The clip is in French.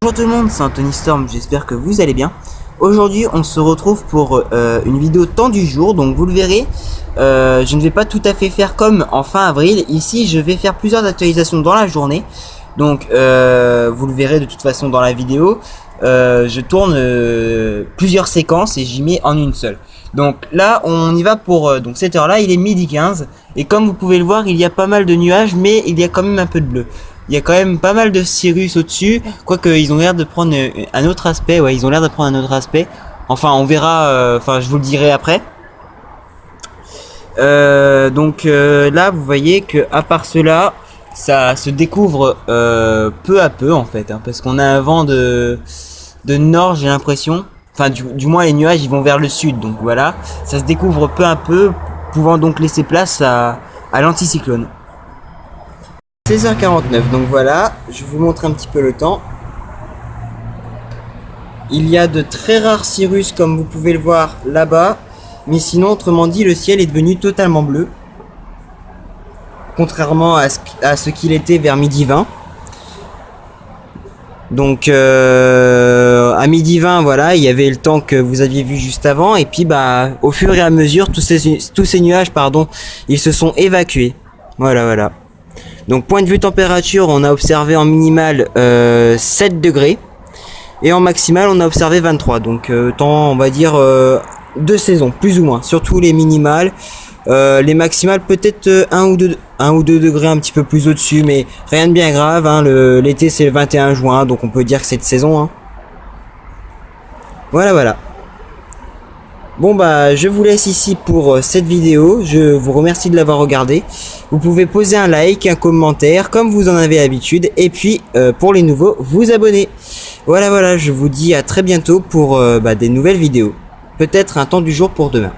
Bonjour tout le monde, c'est Anthony Storm, j'espère que vous allez bien. Aujourd'hui on se retrouve pour une vidéo temps du jour, donc vous le verrez, je ne vais pas tout à fait faire comme en fin avril. Ici je vais faire plusieurs actualisations dans la journée, donc vous le verrez de toute façon dans la vidéo. Je tourne plusieurs séquences et j'y mets en une seule. Donc là on y va pour donc cette heure là, il est midi 15 et comme vous pouvez le voir il y a pas mal de nuages mais il y a quand même un peu de bleu. Il y a quand même pas mal de cirrus au-dessus, quoique ils ont l'air de prendre un autre aspect, ouais ils ont l'air de prendre un autre aspect. Enfin on verra, enfin je vous le dirai après. Donc là vous voyez que à part cela, ça se découvre peu à peu en fait, hein, parce qu'on a un vent de nord j'ai l'impression. Enfin du moins les nuages ils vont vers le sud, donc voilà, ça se découvre peu à peu, pouvant donc laisser place à l'anticyclone. 16h49, donc voilà, je vous montre un petit peu le temps. Il y a de très rares cirrus comme vous pouvez le voir là-bas, mais sinon autrement dit le ciel est devenu totalement bleu, contrairement à ce qu'il était vers midi 20. Donc à midi 20 voilà, il y avait le temps que vous aviez vu juste avant, et puis bah au fur et à mesure tous ces nuages pardon, ils se sont évacués. Voilà. Donc point de vue température, on a observé en minimal 7 degrés et en maximal on a observé 23. Donc temps on va dire deux saisons plus ou moins, surtout les minimales. Les maximales peut-être 1 ou 2 degrés un petit peu plus au-dessus, mais rien de bien grave, hein. L'été c'est le 21 juin, donc on peut dire que c'est de saison, hein. Voilà. Bon bah je vous laisse ici pour cette vidéo, je vous remercie de l'avoir regardé. Vous pouvez poser un like, un commentaire comme vous en avez l'habitude, et puis pour les nouveaux vous abonner. Voilà, je vous dis à très bientôt pour des nouvelles vidéos. Peut-être un temps du jour pour demain.